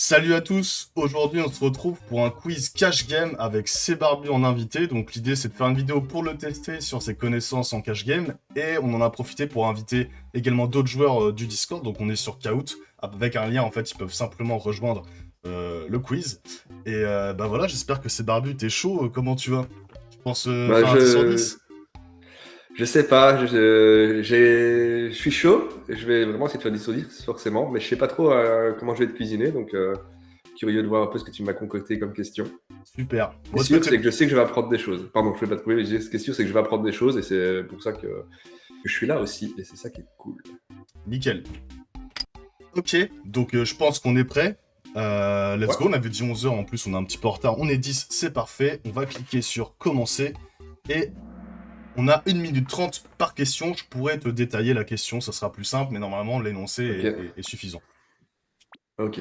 Salut à tous, aujourd'hui on se retrouve pour un quiz cash game avec Barbu en invité. Donc l'idée c'est de faire une vidéo pour le tester sur ses connaissances en cash game et on en a profité pour inviter également d'autres joueurs du Discord. Donc on est sur Kahoot avec un lien, en fait ils peuvent simplement rejoindre le quiz. Et bah voilà, j'espère que Barbu t'es chaud, comment tu vas? Tu penses Bah, faire un 10 sur 10? je sais pas, je suis chaud. Je vais vraiment essayer de faire des sourires, forcément, mais je sais pas trop comment je vais te cuisiner, donc curieux de voir un peu ce que tu m'as concocté comme question. Super. Ce qui est Bon, sûr, c'est que je sais que je vais apprendre des choses. Pardon, je vais pas te prouver, mais ce qui est sûr, c'est que je vais apprendre des choses, et c'est pour ça que je suis là aussi, et c'est ça qui est cool. nickel. Ok, donc je pense qu'on est prêt. Let's Ouais, go, on avait dit 11 h en plus, on est un petit peu en retard. On est 10, c'est parfait. On va cliquer sur commencer. Et on a 1 minute 30 par question. Je pourrais te détailler la question, ça sera plus simple, mais normalement l'énoncé ok, est suffisant. ok.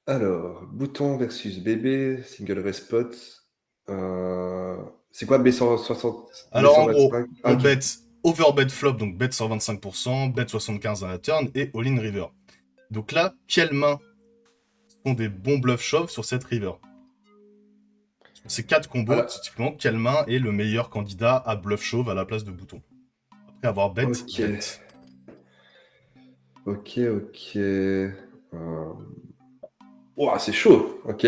Alors, bouton versus bébé, single respot. Euh, c'est quoi B160, Alors en gros, B125? Ah, on ok. bet overbet flop, donc bet 125%, bet 75 dans la turn et all-in river. Donc là, quelles mains sont des bons bluffs chauves sur cette river? Sur ces 4 combos, Voilà. typiquement, quelle main est le meilleur candidat à bluff chauve à la place de bouton? Après avoir bet, Ok. bet. Ok, ok. Ouah, c'est chaud. Ok.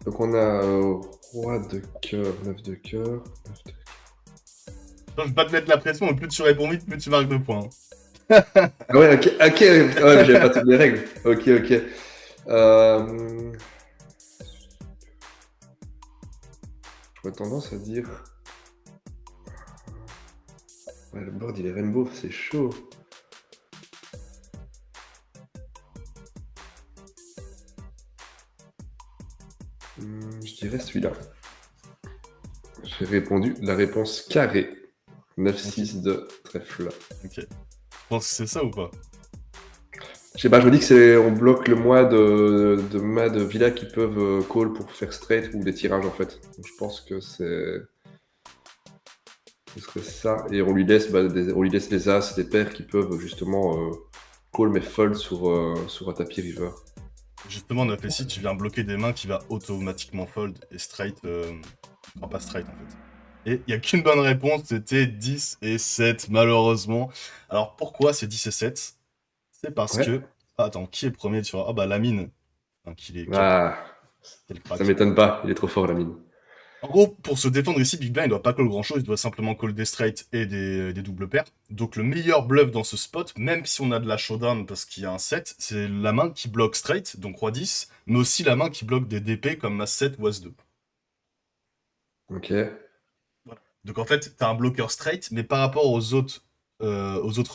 Donc on a roi de cœur, neuf de cœur. Je vais pas te mettre la pression, mais plus tu réponds vite, plus tu marques de points. Ah ouais, ok, ok. Ouais, mais j'avais pas toutes les règles. Ok, ok. Euh, J'aurais tendance à dire. Ouais, le board il est rainbow, c'est chaud. Je dirais celui-là. J'ai répondu la réponse carrée. Neuf Ok, six de trèfle. ok. Tu penses que c'est ça ou pas? Je sais pas, je me dis que c'est on bloque le mois de mains de Villa qui peuvent call pour faire straight ou des tirages en fait. Donc, je pense que ce serait ça. Et on lui laisse, on lui laisse les as, des paires qui peuvent justement call mais fold sur un tapis river. Justement, 9 et 6, tu viens bloquer des mains qui va automatiquement fold et straight, enfin pas straight en fait. Et il n'y a qu'une bonne réponse, c'était 10 et 7, malheureusement. Alors pourquoi c'est 10 et 7? C'est parce Ouais. que... Ah, attends, qui est premier sur... Ah bah la mine. Enfin, Ah, quel ça crack. m'étonne pas, il est trop fort la mine. En gros, pour se défendre ici, Big Blind, il doit pas call grand chose, il doit simplement call des straights et des doubles paires. Donc le meilleur bluff dans ce spot, même si on a de la showdown parce qu'il y a un 7, c'est la main qui bloque straight, donc roi 10, mais aussi la main qui bloque des DP comme as 7 ou as 2. Ok. Voilà. Donc en fait, t'as un bloqueur straight, mais par rapport aux autres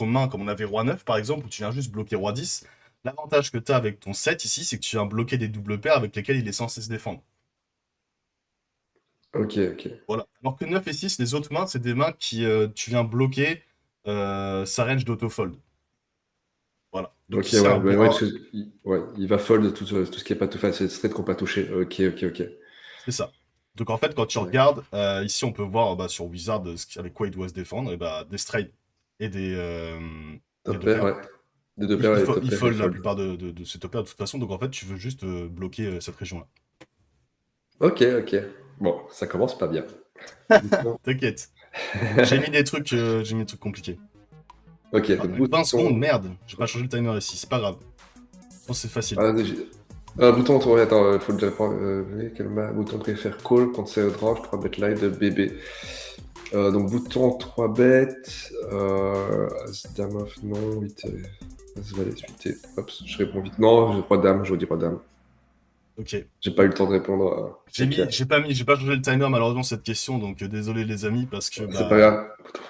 mains, comme on avait roi 9 par exemple, où tu viens juste bloquer roi 10, l'avantage que t'as avec ton 7 ici, c'est que tu viens bloquer des doubles paires avec lesquels il est censé se défendre. Ok, ok. Voilà. Alors que 9 et 6, les autres mains, c'est des mains qui tu viens bloquer sa range d'autofold. Voilà. Donc Ok, ici, ouais, ouais, parce que, ouais, il va fold tout ce qui est pas tout face, c'est straight qu'on pas touché. Ok, ok, ok. c'est ça. Donc en fait, quand tu Ouais. regardes, ici on peut voir bah, sur Wizard avec quoi il doit se défendre, et bah, des straight et des Top deux pair, paires. ouais. Des deux paires, ouais, top Il pair et fold la fold. plupart de ses top pairs de toute façon, donc en fait, tu veux juste bloquer cette région-là. Ok, ok. Bon, ça commence pas bien. Bouton. T'inquiète. J'ai mis des trucs compliqués. Ok, Ah, donc 20 secondes, bouton. merde. J'ai pas changé le timer ici, c'est pas grave. Je pense que c'est facile. Ah, bouton, ouais, attends, faut déjà prendre. Bouton préfère call quand c'est range 3 bet live de bébé. Donc bouton 3 bêtes. As dame off, non, 8. As valet suité. Hop, je réponds vite. Non, j'ai pas dame, j'aurais dit pas dame. Ok. J'ai pas eu Bon. le temps de répondre. Ok. J'ai pas changé le timer malheureusement cette question, donc désolé les amis, parce que C'est pas bah, grave. Bouton,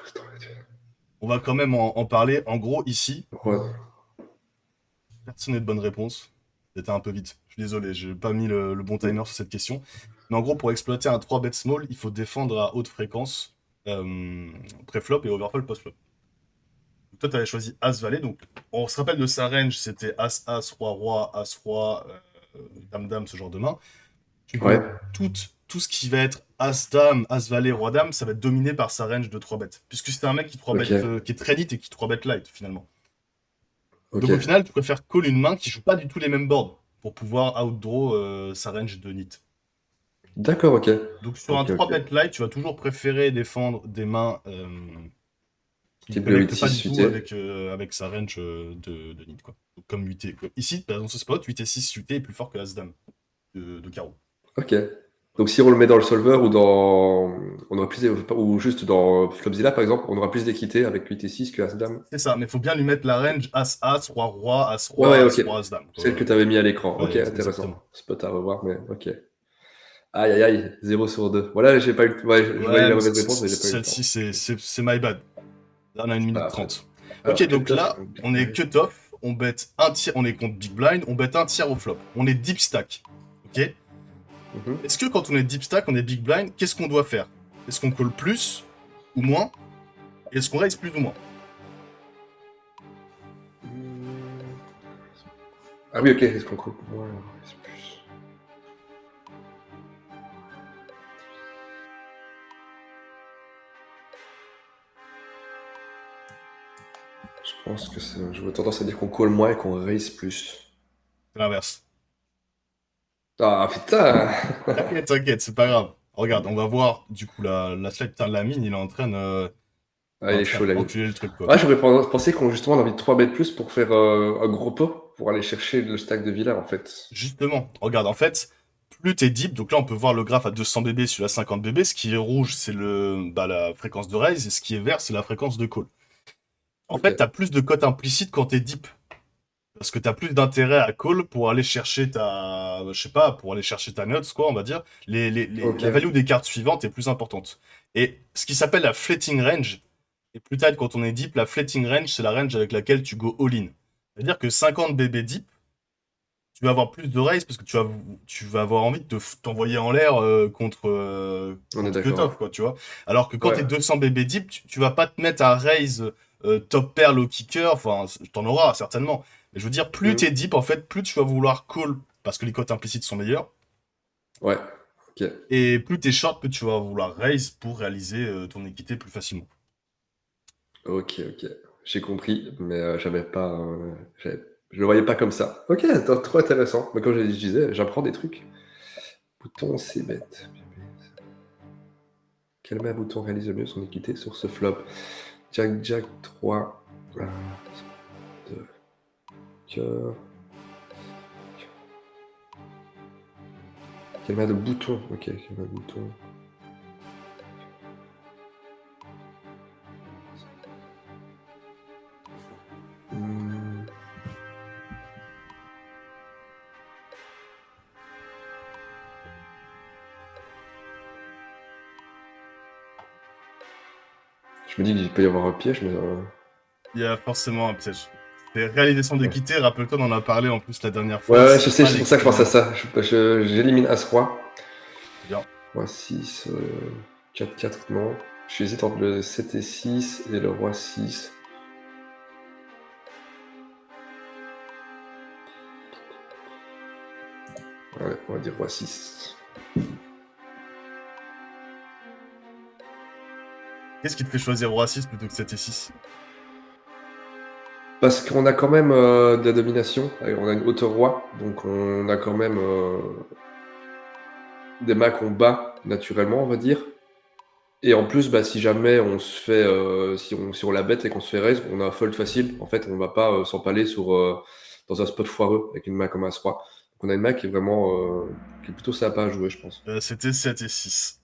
on va quand même en parler. En gros, ici, ouais. personne n'a de bonne réponse. C'était un peu vite. Je suis désolé, j'ai pas mis le bon timer sur cette question. Mais en gros, pour exploiter un 3 bet small, il faut défendre à haute fréquence, pré-flop et overfall post-flop. Donc, toi, tu avais choisi As-Valet, donc on se rappelle de sa range, c'était As-As, Roi-Roi, As-Roi, Dame-Dame, ce genre de main. Du Ouais. coup, tout ce qui va être As-Dame, As-Valet, Roi-Dame, ça va être dominé par sa range de 3 bêtes. Puisque c'est un mec qui 3 Ok. bêtes, qui est très lit et qui 3 bêtes light, finalement. Ok. Donc au final, tu préfères call une main qui joue pas du tout les mêmes boards pour pouvoir outdraw sa range de nit. D'accord, ok. Donc sur un Ok, 3 ok. bet light, tu vas toujours préférer défendre des mains qui ne Type le connectent pas 8-6 du tout suité. avec sa range de nit, quoi. Donc, comme 8 et, quoi. Ici, dans ce spot, 8 et 6 suité est plus fort que As-Dame de carreau. Ok. Donc si on le met dans le solver ou dans. On aura plus ou juste dans Flopzilla par exemple, on aura plus d'équité avec 8 et 6 que As-Dame. C'est ça, mais il faut bien lui mettre la range As-As, Roi-Roi, Ouais, ouais, As-Roi, ok. As-Roi, As-Dame, Celle que quoi. tu avais mis à l'écran. Ok, Ouais, intéressant. exactement. Spot à revoir, mais ok. Aïe, aïe, aïe, 0 sur 2. Voilà, j'ai pas eu le... Ouais, je voyais Ouais, la mais mauvaise réponse, mais j'ai pas eu le celle-ci, temps. c'est my bad. Là, on a une C'est pas minute grave. 30. Ok, Alors, donc cutoff, là, on est cut-off, on bet un tiers, on est contre Big Blind, on bet un tiers au flop. On est deep stack. Ok. Mhm. Est-ce que quand on est deep stack, on est Big Blind, qu'est-ce qu'on doit faire? Est-ce qu'on call plus ou moins? Et est-ce qu'on raise plus ou moins? Ah oui, ok, est-ce qu'on coupe moins c'est plus. Je pense que j'aurais tendance à dire qu'on call moins et qu'on raise plus. C'est l'inverse. Ah putain! T'inquiète, t'inquiète, c'est pas grave. Regarde, on va voir du coup la slide, putain, la mine, il Ah, est il en est train chaud là. d'enculer le truc, quoi. Ah, j'aurais pensé qu'on justement on a envie de 3 bêtes plus pour faire un gros pot pour aller chercher le stack de Villa en fait. Justement, regarde, en fait, plus t'es deep, donc là on peut voir le graphe à 200 bb sur la 50 bb, ce qui est rouge c'est la fréquence de raise, et ce qui est vert c'est la fréquence de call. En Ok, fait, t'as plus de cotes implicites quand t'es deep, parce que t'as plus d'intérêt à call pour aller chercher je sais pas, pour aller chercher ta notes, quoi, on va dire. ok, La value des cartes suivantes est plus importante. Et ce qui s'appelle la flatting range, et plus tard quand on est deep, la flatting range c'est la range avec laquelle tu go all-in. C'est-à-dire que 50 bb deep, tu vas avoir plus de raise parce que tu vas avoir envie de t'envoyer en l'air on est contre d'accord. cutoff, quoi, tu vois. Alors que quand Ouais, t'es 200 bb deep, tu vas pas te mettre à raise top pair, low kicker, enfin, t'en auras certainement. Mais je veux dire, plus Mhm. t'es deep, en fait, plus tu vas vouloir call parce que les cotes implicites sont meilleures. Ouais, ok, Et plus t'es short, plus tu vas vouloir raise pour réaliser ton équité plus facilement. ok, ok. J'ai compris, mais je le voyais pas comme ça. Ok, trop intéressant. Mais comme je disais, j'apprends des trucs. Bouton, c'est bête. Quel main bouton réalise le mieux son équité sur ce flop? Jack, Jack, 3, 1, 2, cœur. Quelle main de bouton? Ok, quelle main de bouton? Hmm. Je me dis qu'il peut y avoir un piège, mais. Il y a forcément un piège. C'est réalisation Ouais, d'équité, rappelle-toi, on en a parlé en plus la dernière ouais, fois, ouais, c'est je sais, pas c'est pour ça que je pense à l'extrême. ça. J'élimine As-Roi. C'est bien. Roi 6, 4-4, non. J'hésite entre le 7 et 6 et le Roi 6. Ouais, on va dire Roi 6. Qu'est-ce qui te fait choisir Roi 6 plutôt que 7 et 6? Parce qu'on a quand même de la domination. On a une hauteur roi, donc on a quand même des mains qu'on bat naturellement, on va dire. Et en plus, bah, si jamais on se fait, si on la bête et qu'on se fait raise, on a un fold facile. En fait, on va pas s'empaler dans un spot foireux avec une main comme As-Roi. Donc on a une main qui est vraiment, qui est plutôt sympa à jouer, je pense. C'était 7 et 6.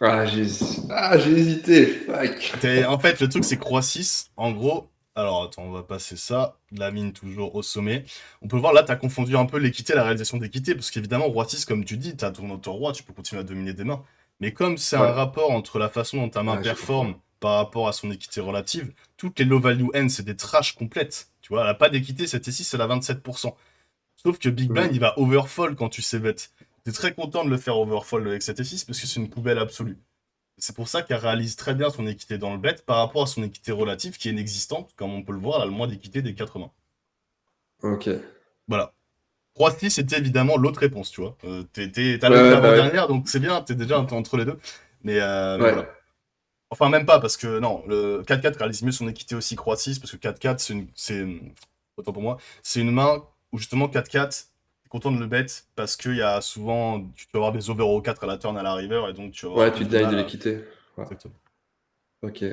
J'ai hésité, fuck. En fait, le truc, c'est que Roi 6, en gros. Alors, attends, on va passer ça. La mine toujours au sommet. On peut voir là, t'as confondu un peu l'équité et la réalisation d'équité. Parce qu'évidemment, Roi 6, comme tu dis, t'as ton auto-roi, tu peux continuer à dominer des mains. Mais comme c'est un Ouais, rapport entre la façon dont ta main je comprends. performe par rapport à son équité relative, toutes les low value N, c'est des trash complètes. Tu vois, elle a pas d'équité, 7 et 6, c'est la 27%. Sauf que Big Blind, il Mhm. va overfold quand tu sais bet. T'es très content de le faire overfold avec 7 et 6 parce que c'est une poubelle absolue. C'est pour ça qu'elle réalise très bien son équité dans le bet par rapport à son équité relative qui est inexistante, comme on peut le voir, elle a le moins d'équité des 80. Ok. Ouais, Voilà. 3-6, c'était évidemment l'autre réponse, tu vois. T'as ouais, levé ouais, bah ouais. l'avant-dernière, donc c'est bien, t'es déjà entre les deux. Mais Ouais. voilà. Enfin, même pas, parce que non, le 4-4 réalise mieux son équité aussi Croix-6, parce que 4-4, autant pour moi, c'est une main où justement 4-4, t'es content de le bet, parce qu'il y a souvent, tu peux avoir des over au 4 à la turn à la river, et donc tu vas avoir Ouais, tu plus de deny de mal à. l'équité. Ouais. Exactement. Ok.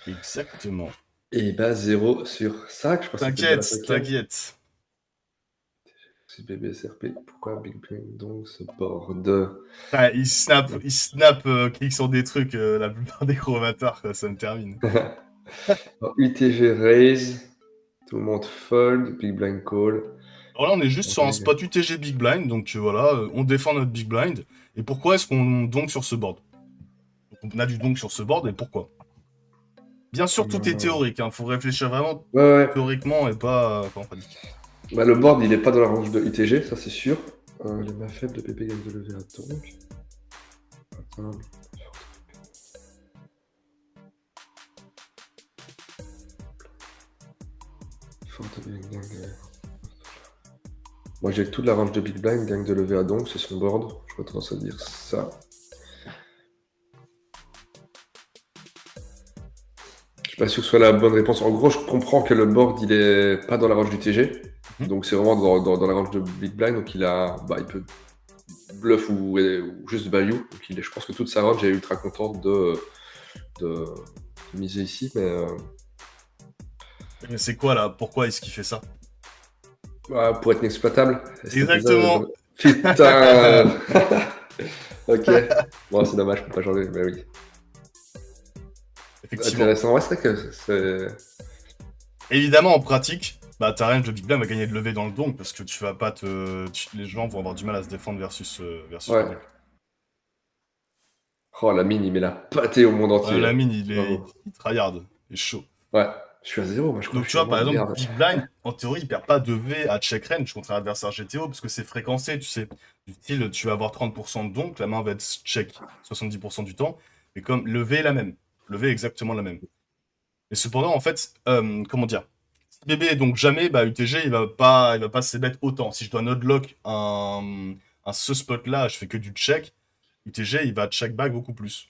Exactement. Et bah 0 sur 5, je crois que c'était déjà la T'inquiète, cinquième. t'inquiète. Si BBSRP, pourquoi Big Blind donc ce board? Ah, clique sur des trucs, la plupart des gros avatars, quoi, ça me termine. Alors, UTG raise, tout le monde fold, Big Blind call. Alors là, on est juste sur un spot UTG Big Blind, donc voilà, on défend notre Big Blind. Et pourquoi est-ce qu'on donk sur ce board? Donc, on a du donk sur ce board, et pourquoi? Bien sûr, tout est théorique, hein, faut réfléchir vraiment Ouais, ouais. théoriquement et pas en pratique. Bah, le board, il est pas dans la range de UTG, ça c'est sûr. Les mains faibles de PP gagne de lever à donc. Attends. Forte de gang. Moi j'ai toute la range de Big Blind, gang de lever à donc, c'est son board. Je tendance à dire ça. Je suis pas sûr que ce soit la bonne réponse. En gros, je comprends que le board, il est pas dans la range du TG. Mhm. Donc c'est vraiment dans la range de Big Blind. Donc il peut bluff ou juste value. Donc je pense que toute sa range est ultra contente de miser ici. Mais c'est quoi là? Pourquoi est-ce qu'il fait ça? Pour être inexploitable. C'était ça, Exactement. Putain. Ok. Bon, c'est dommage, je peux pas changer, mais oui. Effectivement. Intéressant. Ouais, c'est vrai que c'est. Évidemment, en pratique, bah, ta range de Big Blind va gagner de lever dans le donk parce que tu vas pas les gens vont avoir du mal à se défendre versus le Ouais. donk. Oh, la mine, il met la pâtée au monde entier. La mine, il Bravo. tryhard. Il est chaud. Ouais. Je suis à 0, moi je crois Donc que je tu suis vois, par vraiment exemple, merde. Big Blind, en théorie, il perd pas de V à check range contre un adversaire GTO parce que c'est fréquencé, tu sais. Du style, tu vas avoir 30% de donk, la main va être check 70% du temps, mais comme le V est la même. Le V est exactement la même. Et cependant, en fait, comment dire? Si bébé, donc jamais, bah UTG, il va pas se bet autant. Si je dois nodlock ce spot-là, je fais que du check, UTG, il va check back beaucoup plus.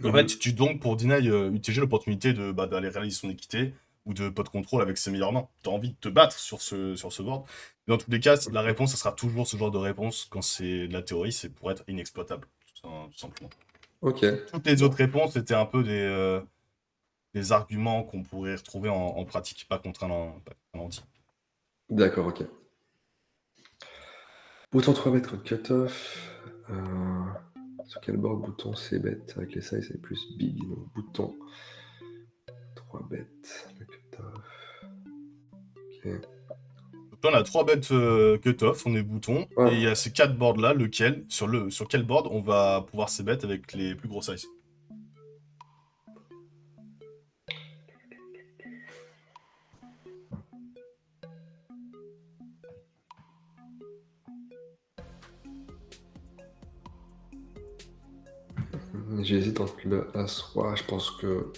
En fait, tu donc pour deny UTG l'opportunité d'aller réaliser son équité ou de pot contrôle avec ses meilleures mains. Tu as envie de te battre sur ce board. Mais dans tous les cas, la réponse, ça sera toujours ce genre de réponse quand c'est de la théorie, c'est pour être inexploitable, tout simplement. Ok. Toutes les Bon. autres réponses étaient un peu des arguments qu'on pourrait retrouver en pratique, pas contre un anti. D'accord, ok. Bouton 3 mètres cut-off. Sur quel board bouton c'est bête? Avec les size c'est plus big. Donc bouton 3 bêtes. Le cut-off. Ok. Donc là, on a 3 bêtes cut-off, on est bouton, Ouais. et il y a ces 4 boards là, sur quel board on va pouvoir ces bêtes avec les plus gros size. J'hésite entre le As-Roi. Je pense que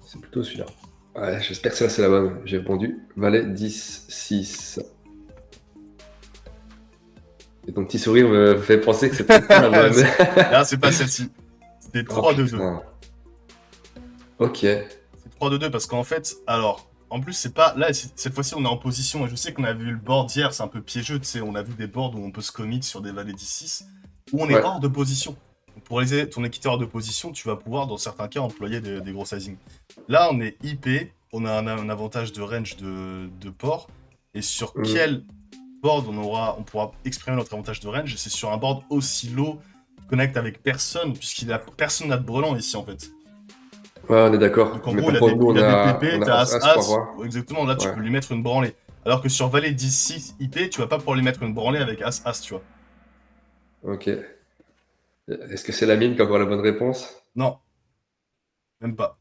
c'est plutôt celui-là. Ouais, j'espère que celle-là c'est la bonne. J'ai répondu. Valet 10, 6. Et ton petit sourire me fait penser que c'est peut-être pas la Ouais, bonne. là, c'est pas celle-ci. C'était Oh 3-2-2. putain. Ok. C'est 3-2-2 parce qu'en fait, alors, en plus, c'est pas. Là, cette fois-ci, on est en position. Et je sais qu'on a vu le board hier, c'est un peu piégeux. Tu sais, on a vu des boards où on peut se commit sur des valets 10-6, où on est Ouais. hors de position. Donc, pour réaliser ton équité hors de position, tu vas pouvoir, dans certains cas, employer des gros sizing. Là, on est IP, on a un avantage de range de port. Et sur Mm. quel board on pourra exprimer notre avantage de range? C'est sur un board aussi low, connect avec personne, personne n'a de brelan ici, en fait. Ouais, on est d'accord. Donc en Mais gros, par contre, nous, il on a des a, PP, on a t'as As, Roi, As-As. Roi. Exactement, là, tu Ouais. peux lui mettre une branlée. Alors que sur Valet 10-6 IP, tu vas pas pouvoir lui mettre une branlée avec As-As, tu vois. Ok. Est-ce que c'est la mine qui a encore la bonne réponse? Non, même pas.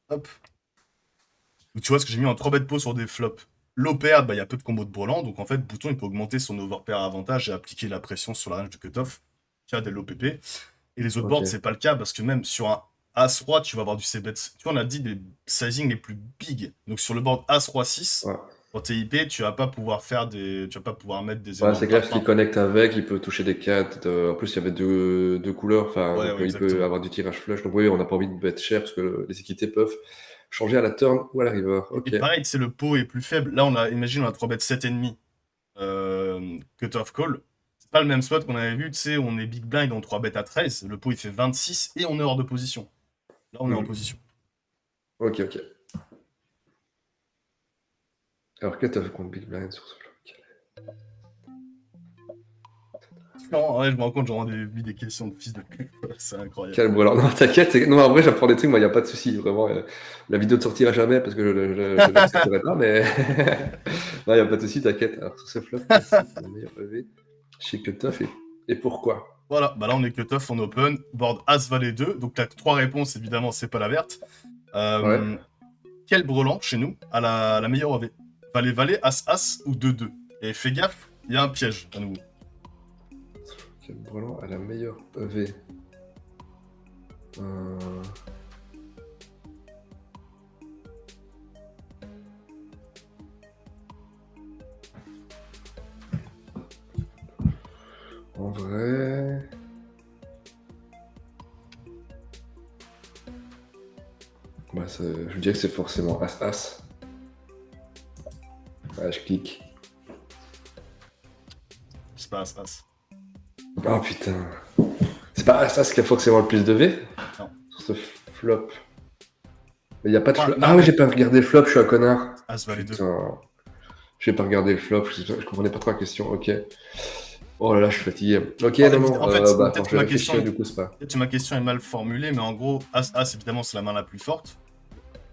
Hop. Donc tu vois ce que j'ai mis en 3 bêtes pot sur des flops. Low pair, bah, il y a peu de combos de brelan, donc en fait, Bouton, il peut augmenter son overpair avantage et appliquer la pression sur la range de cutoff, qui a des low PP. Et les autres boards, Ok. c'est pas le cas, parce que même sur un As-Roi, tu vas avoir du C-bet. Tu vois, on a dit des sizing les plus big. Donc sur le board As-Roi 6, Ouais. Quand t'es IP, tu vas pas pouvoir tu vas pas pouvoir mettre des Ouais, énormes c'est clair, ce frappes. qu'il connecte avec, il peut toucher des cartes. En plus, il y avait deux couleurs, enfin, Ouais, donc ouais, il peut exactement. avoir du tirage flush. Donc oui, on n'a pas envie de bet cher parce que les équités peuvent changer à la turn ou à la river. Et Ok. pareil, c'est le pot est plus faible. Là, imagine, on a 3 bêtes 7,5 cut-off call. C'est pas le même spot qu'on avait vu, tu sais, on est big blind en 3 bêtes à 13. Le pot, il fait 26 et on est hors de position. Là, on est en Hmm. position. Ok, ok. Alors, que t'as fait contre Big Blind sur ce flop? Non, ouais, je me rends compte, j'aurais vu des questions de fils de pute. C'est incroyable. Calme, alors non, t'inquiète. Non, en vrai, j'apprends des trucs, moi, il n'y a pas de souci. Vraiment, la vidéo ne sortira jamais parce que je l'accepterai pas, mais non, il n'y a pas de souci, t'inquiète. Alors, sur ce flop, classique, le meilleur EV chez Cutoff et pourquoi? Voilà, bah là, on est cut-off, on open. Board As, Valet 2. Donc, t'as 3 réponses, évidemment, c'est pas la verte. Ouais. Quel brelan, chez nous, a la meilleure EV? Valet, Valet, As, As ou 2-2? Et fais gaffe, il y a un piège, à nouveau. Quel brelan a la meilleure EV? Euh, En vrai. Bah, je dirais que c'est forcément As-As. Ouais, je clique. C'est pas As, As. Ah putain. C'est pas As-As qui a forcément le plus de V Non. sur ce flop. Mais il n'y a pas de Enfin, flop. non, Ah oui, mais j'ai pas regardé le flop, je suis un connard. As, Valet 2. Putain. J'ai pas regardé le flop, je comprenais pas trop la question. Ok. Oh là là, je suis fatigué. Ok, Non, non, non. en fait, Bah attends, peut-être je que vais réfléchir, du coup, c'est pas. ma question est mal formulée, mais en gros, As, évidemment, c'est la main la plus forte.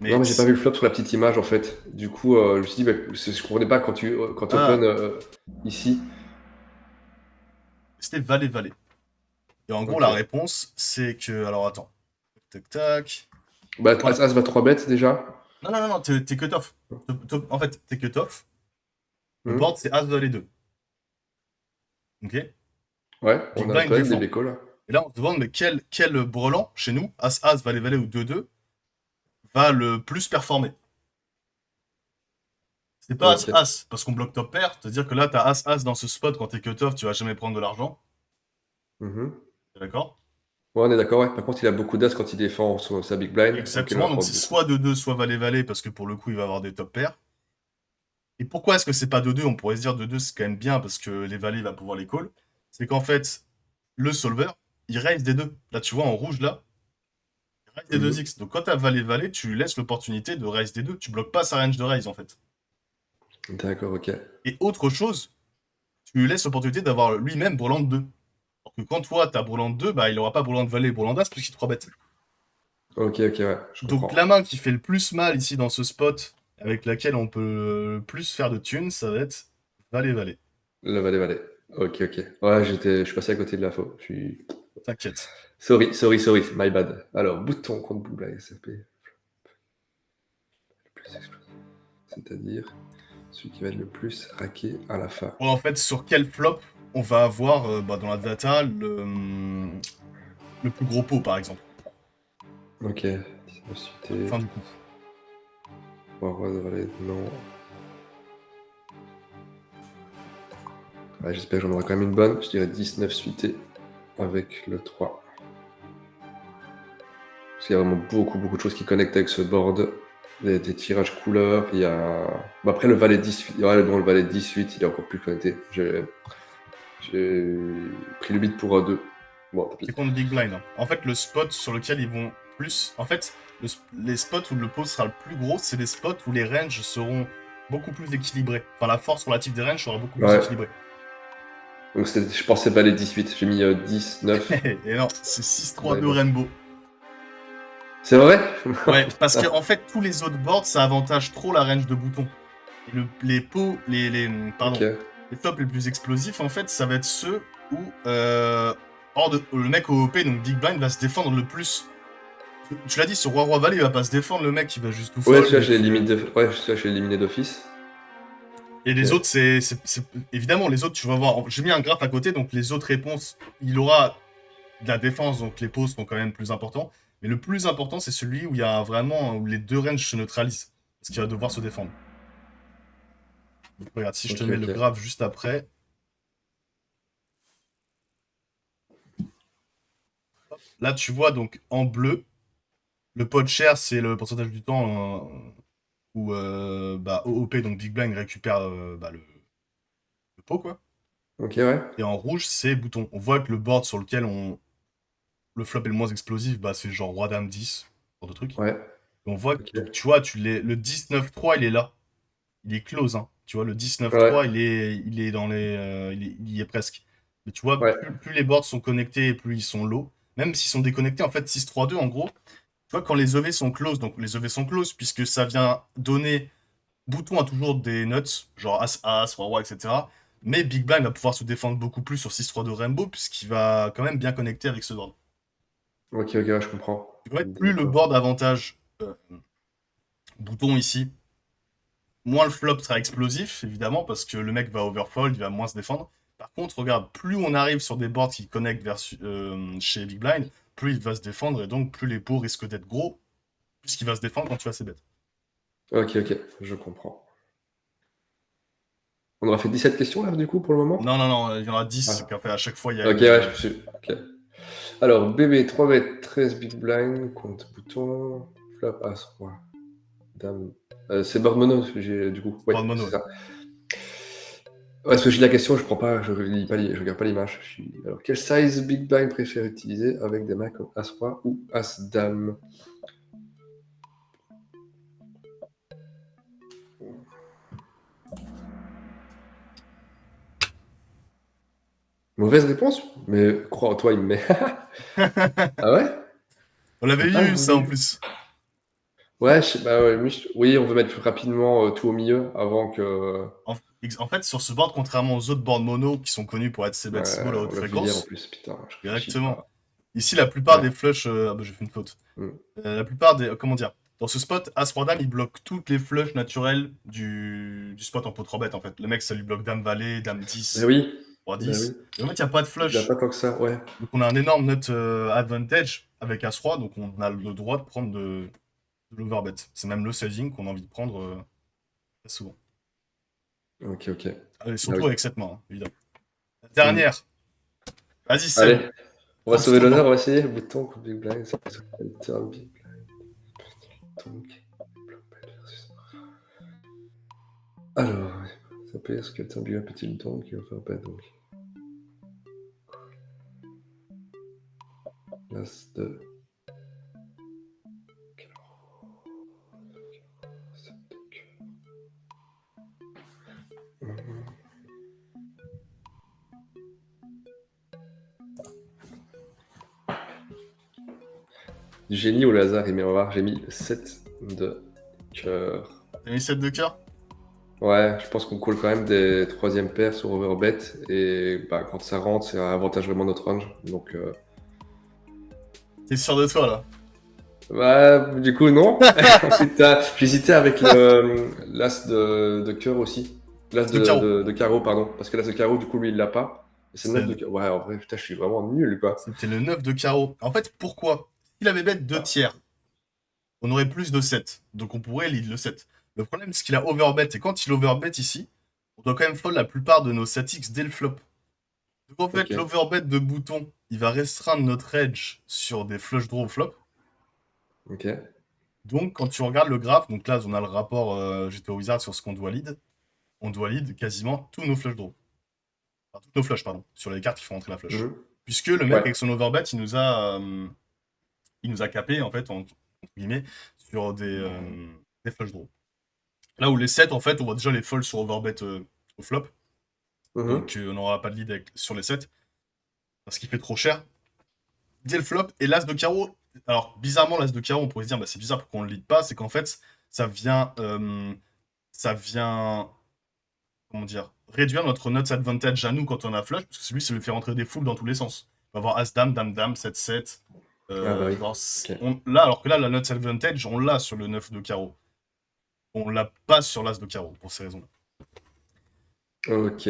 Non, Mais mais j'ai pas vu le flop sur la petite image en fait. Du coup, je me suis dit, bah, je comprenais pas quand tu open ah, ici. c'était Valet, Valet. Et en gros, Ok. la réponse, c'est que. Alors, attends. Tac, tac. Bah, Voilà. As va 3 bêtes déjà. Non, non, non, non, t'es cut-off. En fait, t'es cut-off. Le Hmm. board, c'est As, Valet 2. Ok? Ouais, Big on a Blind open des défend. bécos là. Et là, on se demande, mais quel brelan, chez nous, As, As, Valet, Valet ou 2-2, va le plus performer? C'est pas As, Ok. As, parce qu'on bloque top pair. C'est-à-dire que là, t'as As, As dans ce spot quand t'es cut-off, tu vas jamais prendre de l'argent. Mhm. T'es d'accord? Ouais, on est d'accord, ouais. Par contre, il a beaucoup d'as quand il défend sa big blind, donc il Exactement, va donc prendre c'est beaucoup. soit 2-2, soit Valet-Valet, parce que pour le coup, il va avoir des top pairs. Et pourquoi est-ce que c'est pas 2-2? On pourrait se dire 2-2, c'est quand même bien, parce que les valets, il va pouvoir les call. C'est qu'en fait, le solver, il raise des deux. Là, tu vois, en rouge, là, il raise des deux Mhm. X. Donc quand t'as Valet-Valet, tu lui laisses l'opportunité de raise des deux. Tu bloques pas sa range de raise, en fait. D'accord, ok. Et autre chose, tu lui laisses l'opportunité d'avoir lui-même Breland 2. Alors que quand toi, t'as Breland 2, bah, il aura pas Breland Valet et Breland As, puisqu'il 3 bêtes. Ok, ok, ouais, je Donc la comprends. main qui fait le plus mal ici dans ce spot, avec laquelle on peut le plus faire de thunes, ça va être Valet-Valet. Le valet, valet. Ok, ok. Ouais, je suis passé à côté de l'info. Je suis. T'inquiète. Sorry, sorry, sorry, my bad. Alors, bouton contre Blue Blind SCP. Le plus explosif. C'est-à-dire celui qui va être le plus raqué à la fin. Ouais, en fait, sur quel flop on va avoir bah, dans la data le plus gros pot, par exemple. Ok, 19 suité. Fin du coup. Roi de valet, non. Ouais, j'espère que j'en aurai quand même une bonne. Je dirais 19 suité avec le 3. Parce qu'il y a vraiment beaucoup, beaucoup de choses qui connectent avec ce board. Des tirages couleurs. Il y a. Bah, après, le valet 18. Ouais, bon, le valet 18, il est encore plus connecté. J'ai pris le bid pour 2. Bon, tant pis. C'est contre Big Blind, hein. En fait, le spot sur lequel ils vont plus. En fait, les spots où le pot sera le plus gros, c'est les spots où les ranges seront beaucoup plus équilibrés. Enfin, la force relative des ranges sera beaucoup plus Ouais. équilibrée. Donc, je pensais valet 18. J'ai mis 10, 9. Et non, c'est 6-3-2 Ouais. Rainbow. C'est vrai? Ouais, parce que en fait, tous les autres boards, ça avantage trop la range de boutons. Et les pots, Ok. pardon, les tops les plus explosifs, en fait, ça va être ceux où le mec au OP, donc Big Blind, va se défendre le plus. Tu l'as dit, sur Roi Roi Valet, il va pas se défendre, le mec, il va juste tout Ouais, fold. celui-là, Et je l'ai puis, éliminé, ouais, celui-là, je l'ai éliminé d'office. et les Ok. autres, évidemment, les autres, tu vas voir. J'ai mis un graphe à côté, donc les autres réponses, il aura de la défense, donc les poses sont quand même plus importants. Mais le plus important, c'est celui où il y a vraiment où les deux ranges se neutralisent. Parce qu'il va devoir se défendre. Donc, regarde, si je te Ok, mets le ok. graphe juste après, là tu vois donc en bleu, le pot share c'est le pourcentage du temps où bah, OOP, donc Big Blind, récupère bah, le pot quoi. Ok, ouais. Et en rouge c'est bouton. On voit que le board sur lequel le flop est le moins explosif, bah, c'est genre Roi Dame 10, genre de truc. Ouais. Et on voit, Ok. donc tu vois, le 19-3 il est là. Il est close, hein. Tu vois, le 19-3 Ouais. il est dans les. Il y est presque. Mais tu vois, Ouais. plus les boards sont connectés, plus ils sont low. Même s'ils sont déconnectés, en fait, 6-3-2, en gros, tu vois, quand les EV sont close, donc les EV sont close, puisque ça vient donner. Bouton a toujours des nuts, genre As, Roi, Roi, etc. Mais Big Blind va pouvoir se défendre beaucoup plus sur 6-3-2 Rainbow, puisqu'il va quand même bien connecter avec ce board. Ok, ok, ouais, je comprends. Tu vois, plus le D'accord. board avantage bouton ici, moins le flop sera explosif, évidemment, parce que le mec va overfold, il va moins se défendre. Par contre, regarde, plus on arrive sur des boards qui connectent chez Big Blind, plus il va se défendre, et donc plus les pots risquent d'être gros, plus il va se défendre quand tu as ses bêtes. Ok, ok, je comprends. On aura fait 17 questions là, du coup, pour le moment? Non, non, non, il y en a 10, Ah. qu'en fait, à chaque fois, il y a Ok, ouais, je me suis. Ok. Alors, bébé, 3 bêtes, 13 big blind, compte bouton, flop, as, roi, dame. C'est board mono, du coup. Ouais, pas de mono. c'est Ouais. ça. Ouais, parce que j'ai la question, je prends pas, je lis pas, je regarde pas l'image. Alors, quel size big blind préfère utiliser avec des mains comme as, roi ou as, dame? Mauvaise réponse, mais crois en toi, il me met. Ah ouais? On l'avait Ah, eu, ça, en voulu. plus. Ouais, bah ouais, oui, on veut mettre rapidement tout au milieu avant que. En, en fait, sur ce board, contrairement aux autres boards mono qui sont connus pour être ces bêtes small à On haute l'a vu hier en fréquence, plus, putain, je réfléchis directement. pas. Ici, la plupart Ouais. des flushs. Ah bah, j'ai fait une faute. Mm. La plupart des. Comment dire? Dans ce spot, As-Roi-Dame, il bloque toutes les flushs naturelles du spot en pot 3 bêtes, en fait. Le mec, ça lui bloque Dame-Valet, Ben Dame-10, oui, ben Roi-10. oui. Et en fait, il n'y a pas de Il a flush. pas tant que ça, ouais. Donc, on a un énorme nut advantage avec As-Roi, donc on a le droit de prendre de l'overbet. C'est même le sizing qu'on a envie de prendre très souvent. Ok, ok. Et Ah surtout oui. avec cette main, hein, évidemment. La Mm. dernière. Vas-y, Seb. Allez, on va Prends sauver ton l'honneur, temps. on va essayer. Bouton, coup big blind, ça passe turn big blind. Donc, block bet versus. Alors, ça peut être ce que le turn big blind petit bouton qui va faire bet donc. As de. Du génie au hasard, il met au revoir. J'ai mis 7 de cœur. T'as mis 7 de cœur? Ouais, je pense qu'on colle quand même des troisième paires sur overbet. Et bah, quand ça rentre, ça avantage vraiment notre range. Donc, T'es sûr de toi, là? ouais, du coup, non. Putain, j'hésitais avec l'as de cœur aussi. L'as De carreau. de carreau, pardon. Parce que l'as de carreau, du coup, lui, il l'a pas. Et c'est le 9 de C'est- carreau. Ouais, en vrai, putain, je suis vraiment nul, quoi. C'était le 9 de carreau. En fait, pourquoi? S'il avait bet 2 tiers, on aurait plus de 7. Donc on pourrait lead le 7. Le problème, c'est qu'il a overbet. Et quand il overbet ici, on doit quand même fold la plupart de nos 7x dès le flop. Donc en fait, Ok. l'overbet de bouton, il va restreindre notre edge sur des flush draw flop. Ok. Donc quand tu regardes le graphe, donc là, on a le rapport GTO Wizard sur ce qu'on doit lead. On doit lead quasiment tous nos flush draw. Enfin, toutes nos flushs, pardon, sur les cartes qui font rentrer la flush. Mhm. Puisque le mec, Ouais. avec son overbet, il nous a capé, en fait, entre guillemets, sur des flush draw. Là où les 7, en fait, on voit déjà les folds sur overbet au flop. Mhm. Donc on n'aura pas de lead sur les 7. Parce qu'il fait trop cher. Dès le flop, et l'as de carreau. Alors, bizarrement, l'as de carreau, on pourrait se dire, bah, c'est bizarre pourquoi on le lead pas. C'est qu'en fait, ça vient. Ça vient. Comment dire? Réduire notre nuts advantage à nous quand on a flush. Parce que celui, ça lui fait rentrer des foules dans tous les sens. On va avoir as-dame, dame-dame, 7-7. Ah bah oui. Genre, Ok. là, alors que là, la nuts advantage, on l'a sur le 9 de carreau. On l'a pas sur l'as de carreau, pour ces raisons. Ok.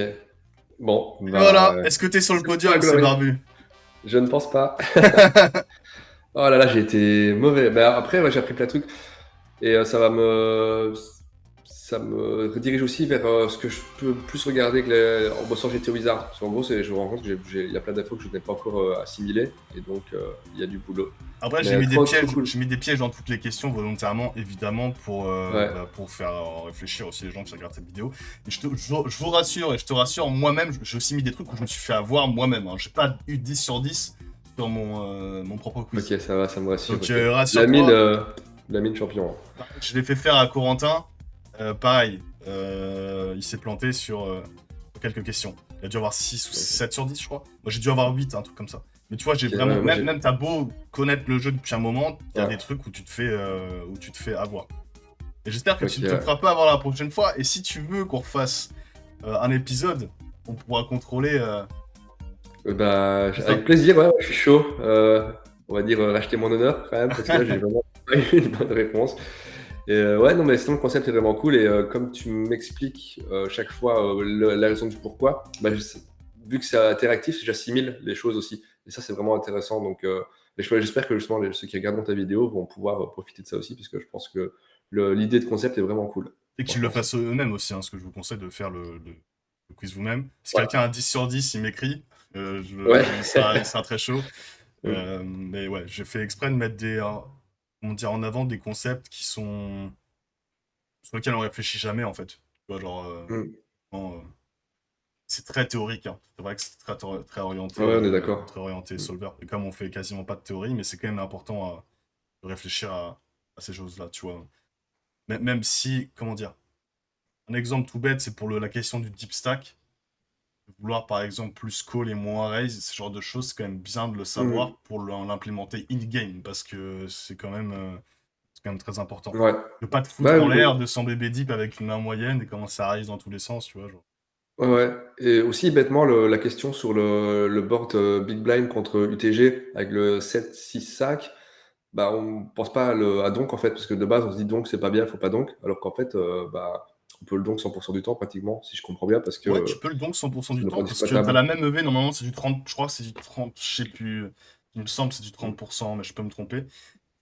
Bon, Et voilà, bah. est-ce que t'es sur le C'est pas podium, c'est glorieux. barbu? Je ne pense pas. Oh là là, j'ai été mauvais. Mais après, ouais, j'ai appris plein de trucs. Et ça va me. ça me redirige aussi vers ce que je peux plus regarder en bossant chez Théo Wizard. Parce qu'en gros, je me rends compte qu'il y a plein d'infos que je n'ai pas encore assimilées, et donc il y a du boulot. Après, j'ai Mais mis des trop pièges, cool. j'ai mis des pièges dans toutes les questions volontairement, évidemment, Ouais, pour faire réfléchir aussi les gens qui regardent cette vidéo. Et je vous rassure et je te rassure, moi-même, j'ai aussi mis des trucs où je me suis fait avoir moi-même. Hein. J'ai pas eu 10 sur 10 sur mon propre quiz. ok, ça va, ça me rassure. Donc Ok. rassure-toi, La mine champion. je l'ai fait faire à Corentin. Pareil, il s'est planté sur quelques questions. Il a dû avoir 6 ou Ok, 7 sur 10, je crois. Moi, j'ai dû avoir 8, un truc comme ça. Mais tu vois, j'ai ok, vraiment. ouais, moi Même t'as beau connaître le jeu depuis un moment, il y a ouais, des trucs où tu te fais avoir. Et j'espère que ok, tu ne te ouais. feras pas avoir la prochaine fois. Et si tu veux qu'on refasse un épisode, on pourra contrôler Bah, tout ça. avec plaisir, ouais, je suis chaud. On va dire racheter mon honneur quand même, parce que là, j'ai vraiment pas eu une bonne réponse. Et ouais, non, mais sinon, le concept est vraiment cool. Et comme tu m'expliques chaque fois la raison du pourquoi, bah, vu que c'est interactif, j'assimile les choses aussi. Et ça, c'est vraiment intéressant. Donc, j'espère que justement, ceux qui regarderont ta vidéo vont pouvoir profiter de ça aussi, puisque je pense que l'idée de concept est vraiment cool. Et qu'ils le Franchement, c'est. fassent eux-mêmes aussi, hein, ce que je vous conseille de faire le quiz vous-même. Si Ouais. quelqu'un a 10 sur 10, il m'écrit. Ouais. Il sera très chaut. Mm. Mais ouais, j'ai fait exprès de mettre comment dire, en avant des concepts sur lesquels on réfléchit jamais, en fait. Tu vois, genre, Mm. vraiment, c'est très théorique, hein. C'est vrai que c'est Ouais, on est d'accord. très orienté Mm. solver. Et comme on fait quasiment pas de théorie, mais c'est quand même important de réfléchir à ces choses-là, tu vois. Même si, comment dire, un exemple tout bête, c'est pour la question du deep stack. Vouloir par exemple plus call et moins raise, ce genre de choses, c'est quand même bien de le Mm. savoir pour l'implémenter in-game, parce que c'est quand même très important. Ouais. Ne pas te foutre Bah, en l'air de 100 BB deep avec une main moyenne et comment ça arrive dans tous les sens, tu vois. Genre. ouais, ouais. Et aussi, bêtement, la question sur le board Big Blind contre UTG avec le 7-6-5, bah, on pense pas à donk en fait, parce que de base, on se dit donk, c'est pas bien, faut pas donk. Alors qu'en fait, bah, on peut le donk 100% du temps, pratiquement, si je comprends bien, parce que Ouais, tu peux le donk 100% c'est du ne pas temps, parce que t'as exploitable. la même EV, normalement c'est du 30, je crois que c'est du 30, je sais plus, il me semble que c'est du Mm. 30%, mais je peux me tromper.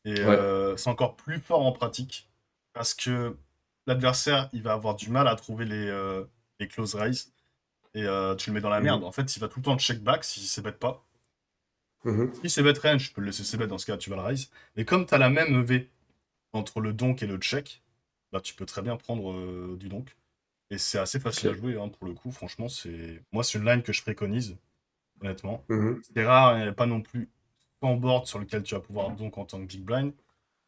Et Ouais. c'est encore plus fort en pratique, parce que l'adversaire, il va avoir du mal à trouver les close raise. Et tu le mets dans la merde. Mhm. En fait, il va tout le temps check back s'il ne bet pas. Mhm. Si c'est bet range, je peux le laisser c-bet dans ce cas, tu vas le raise. Mais comme tu as la même EV entre le donk et le check, bah tu peux très bien prendre du donk. Et c'est assez facile à Ok. jouer hein, pour le coup. Franchement, moi, c'est une line que je préconise, honnêtement. Mhm. C'est rare, il n'y a pas non plus 100 board sur lequel tu vas pouvoir donk en tant que big blind.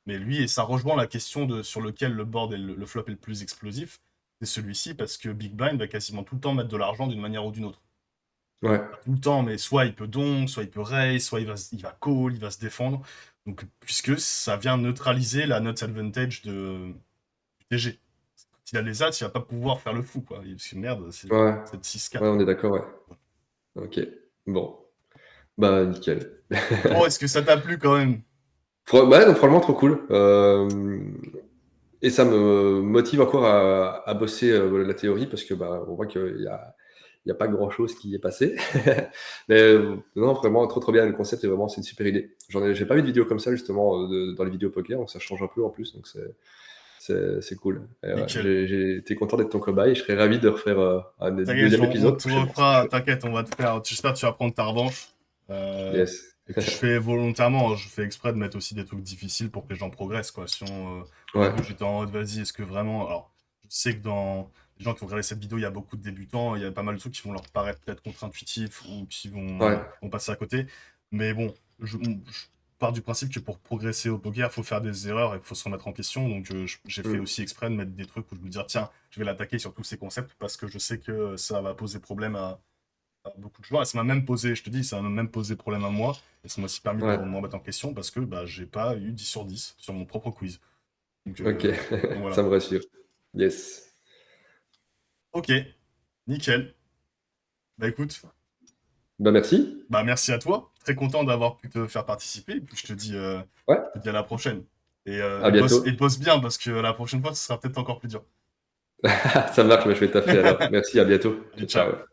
Mais lui, et ça rejoint la question sur lequel le board et le flop est le plus explosif, c'est celui-ci parce que big blind va quasiment tout le temps mettre de l'argent d'une manière ou d'une autre. Ouais. Pas tout le temps, mais soit il peut donk, soit il peut raise, soit il va call, il va se défendre. Donc, puisque ça vient neutraliser la nuts advantage du TG. Quand il a les as, il va pas pouvoir faire le fou, quoi. Parce que merde, Ouais. c'est Ouais, 6-4, on quoi. est d'accord, ouais. Ok. Bon. Bah, nickel. Bon, est-ce que ça t'a plu quand même? Ouais, donc, franchement, trop cool. Et ça me motive encore à bosser la théorie parce que bah, on voit qu'il y a pas grand-chose qui y est passé. Mais non, vraiment, trop trop bien. Le concept est vraiment, c'est une super idée. J'ai pas vu de vidéo comme ça justement dans les vidéos poker, donc ça change un peu en plus, donc c'est cool. Et, ouais, Nickel. j'ai été content d'être ton cobaye et je serais ravi de refaire un T'inquiète, deuxième on épisode te prochainement. Ça serait refera, chouette. t'inquiète, on va te faire. J'espère que tu vas prendre ta revanche. Euh, Yes. et puis je fais volontairement, hein, je fais exprès de mettre aussi des trucs difficiles pour que les gens progressent, quoi. Sinon, au Ouais. début, j'étais en mode, vas-y, est-ce que vraiment. Alors, je sais que dans les gens qui vont regarder cette vidéo, il y a beaucoup de débutants, il y a pas mal de trucs qui vont leur paraître peut-être contre-intuitifs ou qui Ouais. vont passer à côté. Mais bon, je pars du principe que pour progresser au poker, il faut faire des erreurs et il faut se remettre en question. Donc, j'ai fait Mm. aussi exprès de mettre des trucs où je me dis, tiens, je vais l'attaquer sur tous ces concepts parce que je sais que ça va poser problème à beaucoup de joueurs. Et ça m'a même posé, je te dis, ça m'a même posé problème à moi. Et ça m'a aussi permis de Ouais. me remettre en question parce que bah, j'ai pas eu 10 sur 10 sur mon propre quiz. Donc, Ok. Ça voilà. me rassure. Yes. Ok, nickel. Bah écoute, Bah merci. bah merci à toi. Très content d'avoir pu te faire participer. Et puis Ouais. je te dis à la prochaine. À bientôt. Et bosse bien parce que la prochaine fois, ce sera peut-être encore plus dur. Ça marche, mais je vais taffer alors. Merci, à bientôt. Allez, Ciao, ciao. ciao.